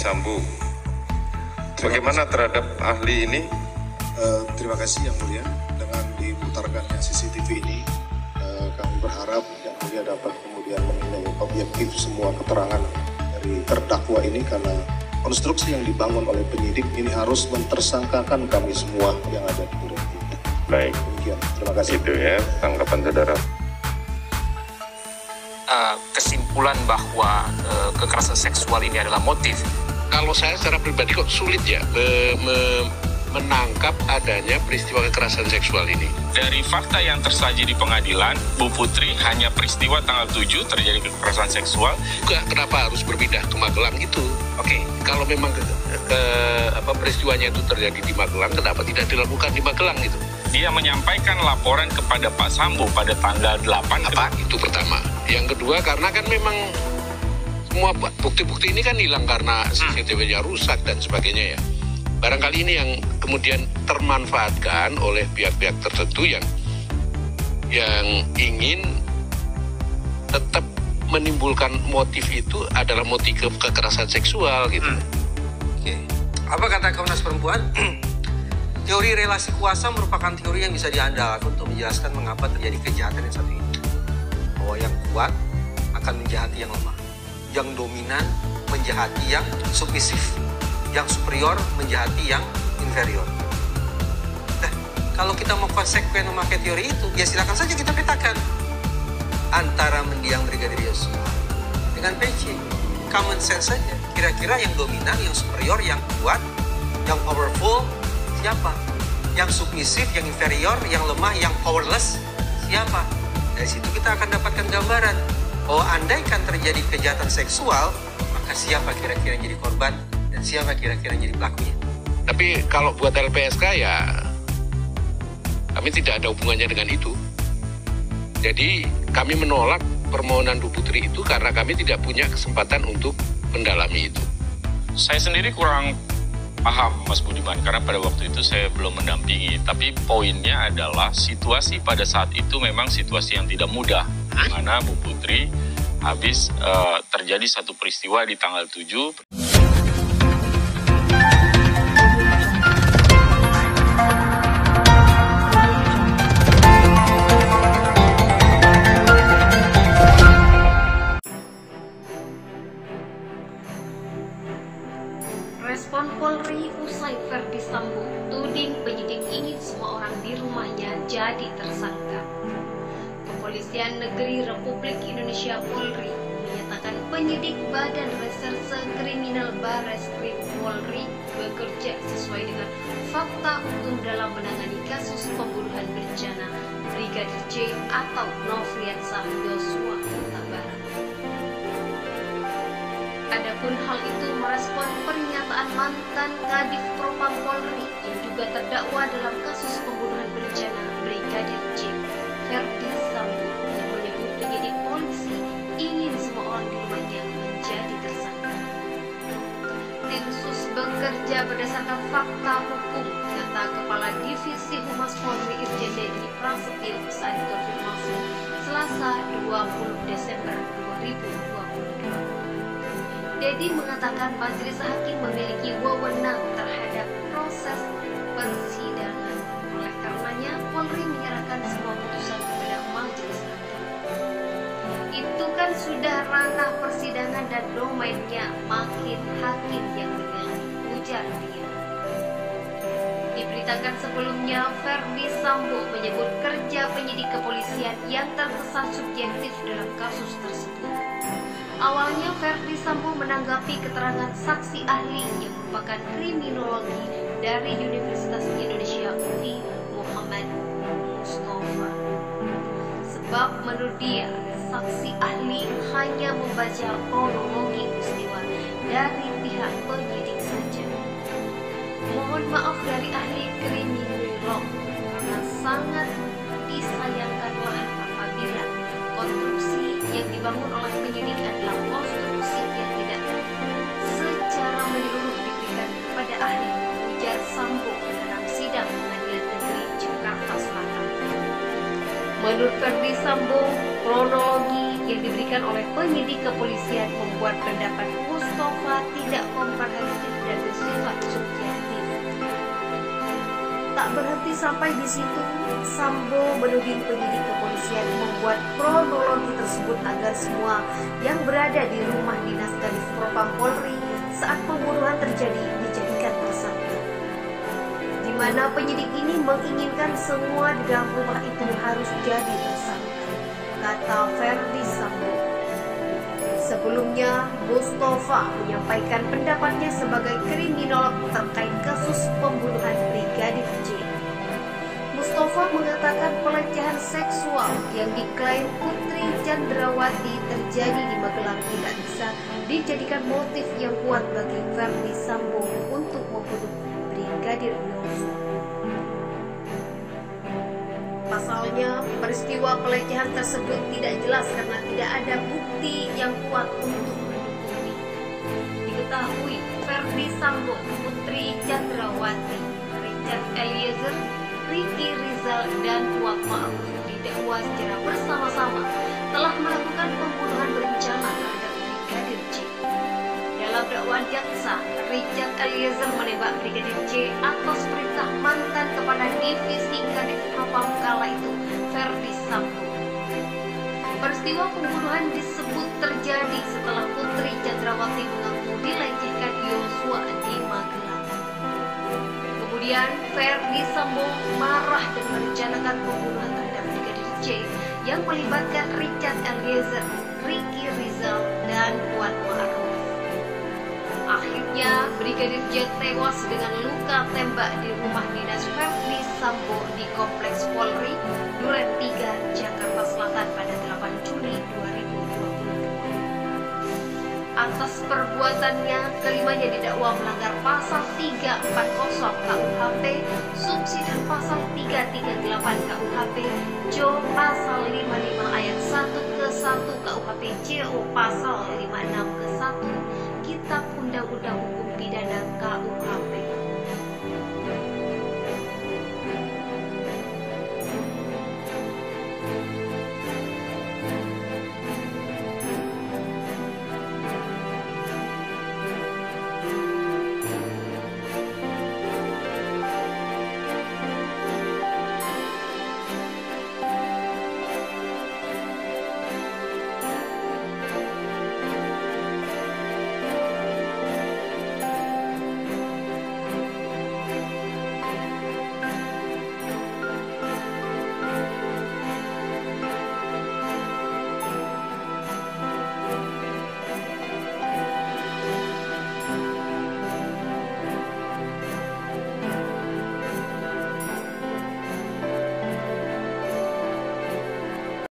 Sambo. Bagaimana terhadap ahli ini? Terima kasih Yang Mulia. Dengan diputarkannya CCTV ini, kami berharap Yang Mulia dapat kemudian menilai objektif semua keterangan dari terdakwa ini, karena konstruksi yang dibangun oleh penyidik ini harus mentersangkakan kami semua yang ada di Duren. Baik. Demikian. Terima kasih. Itu ya, tanggapan saudara. Kesimpulan bahwa kekerasan seksual ini adalah motif. Kalau saya secara pribadi kok sulit ya menangkap adanya peristiwa kekerasan seksual ini. Dari fakta yang tersaji di pengadilan, Bu Putri hanya peristiwa tanggal 7 terjadi kekerasan seksual. Kenapa harus berpindah ke Magelang itu? Oke. Kalau memang peristiwanya itu terjadi di Magelang, kenapa tidak dilakukan di Magelang itu? Dia menyampaikan laporan kepada Pak Sambo pada tanggal 8. Itu pertama. Yang kedua, karena kan memang semua bukti-bukti ini kan hilang karena CCTV-nya rusak dan sebagainya ya. Barangkali ini yang kemudian termanfaatkan oleh pihak-pihak tertentu yang ingin tetap menimbulkan motif itu adalah motif kekerasan seksual gitu. Oke. Apa kata Komnas Perempuan? Teori relasi kuasa merupakan teori yang bisa diandalkan untuk menjelaskan mengapa terjadi kejahatan yang satu ini. Bahwa yang kuat akan menjahati yang lemah. Yang dominan menjahati yang submisif. Yang superior menjahati yang inferior. Nah, kalau kita mau konsekuen memakai teori itu, ya silakan saja kita petakan. Antara mendiang Brigadir Yosua dengan PC. Common sense saja. Kira-kira yang dominan, yang superior, yang kuat, yang powerful, siapa? Yang submisif, yang inferior, yang lemah, yang powerless, siapa? Dari situ kita akan dapatkan gambaran bahwa andaikan terjadi kejahatan seksual, maka siapa kira-kira yang jadi korban dan siapa kira-kira yang jadi pelakunya. Tapi kalau buat LPSK ya kami tidak ada hubungannya dengan itu. Jadi kami menolak permohonan Bu Putri itu karena kami tidak punya kesempatan untuk mendalami itu. Saya sendiri kurang paham, Mas Budiman, karena pada waktu itu saya belum mendampingi. Tapi poinnya adalah situasi pada saat itu memang situasi yang tidak mudah. Di mana Bu Putri habis terjadi satu peristiwa di tanggal 7. Respon Polri usai Verdi Sambo tuding penyidik ingin semua orang di rumahnya jadi tersangka. Kepolisian Negeri Republik Indonesia Polri menyatakan penyidik Badan Reserse Kriminal Barreskrim Polri bekerja sesuai dengan fakta hukum dalam menangani kasus pembunuhan berencana Brigadir J atau Nofriansah Yosua Huta Barat. Adapun hal itu merespon pernyataan mantan Kadif Propam Polri yang juga terdakwa dalam kasus pembunuhan berencana Brigadir J, Verdi Sambo, yang menyebut penyidik polisi ingin semua orang di rumahnya menjadi tersangka. Tim Sus bekerja berdasarkan fakta hukum, kata Kepala Divisi Humas Polri Irjen Dedi Prasetyo saat dikonfirmasi Selasa 20 Desember 2022. Dedi mengatakan majelis hakim memiliki wewenang terhadap proses persidangan. Oleh karenanya, Polri menyerahkan semua putusan kepada majelis hakim. Itu kan sudah ranah persidangan dan domainnya makin hakim yang menilai, ujar dia. Diberitakan sebelumnya, Verdi Sambo menyebut kerja penyidik kepolisian yang terkesan subjektif dalam kasus tersebut. Awalnya Verdi Sambo menanggapi keterangan saksi ahli yang merupakan kriminologi dari Universitas Indonesia UI Muhammad Mustafa. Sebab menurut dia, saksi ahli hanya membaca kronologi peristiwa dari pihak penyidik saja. Mohon maaf dari ahli kriminolog karena sangat disayangkanlah apabila konstruksi yang dibangun oleh penyidik adalah konstruksi yang tidak secara menyeluruh diberikan kepada ahli, ujar Sambo dalam sidang Pengadilan Negeri Jakarta Selatan. Menurut Verdi Sambo, kronologi yang diberikan diberikan oleh penyidik kepolisian membuat pendapat Mustafa tidak komprehensif dan bersifat subjektif. Tak berhenti sampai di situ, Sambo menuding penyidik kepolisian membuat kronologi tersebut agar semua yang berada di rumah dinas Kadif Propam Polri saat pembunuhan terjadi dijadikan tersangka. Di mana penyidik ini menginginkan semua di dalam rumah itu harus jadi tersangka, kata Verdi Sambo. Sebelumnya, Mustafa menyampaikan pendapatnya sebagai kriminolog terkait kasus pembunuhan Brigadir J. Mustafa mengatakan pelecehan seksual yang diklaim Putri Chandrawati terjadi di Magelang tidak bisa dijadikan motif yang kuat bagi Verdi Sambo untuk membunuh Brigadir Yosua. Pasalnya, peristiwa pelecehan tersebut tidak jelas karena tidak ada bukti yang kuat untuk mendukungnya. Diketahui, Verdi Sambo, Putri Chandrawati, Richard Eliezer, Ricky Rizal, dan Kuat Ma'ruf didakwa secara bersama-sama telah melakukan pembunuhan berencana terhadap Brigadir J. Dalam dakwaan jaksa, Richard Eliezer menembak Brigadir J atas perintah mantan Kepala Divisi Kadif Propam kala itu, Verdi Sambo. Peristiwa pembunuhan disebut terjadi setelah Putri Chandrawati mengaku dilecehkan Yosua di Magelang. Kemudian Verdi Sambo marah dan merencanakan pembunuhan terhadap Brigadir J yang melibatkan Richard Eliezer, Ricky Rizal, dan Kuat Ma'ruf. Akhirnya, Brigadir J tewas dengan luka tembak di rumah dinas Verdi Sambo di Kompleks Polri, Duren 3, Jakarta Selatan pada 8 Juli 2022. Atas perbuatannya, kelimanya didakwa melanggar pasal 340 KUHP, subsidi pasal 338 KUHP, Jo pasal 55 ayat 1 ke 1 KUHP JO pasal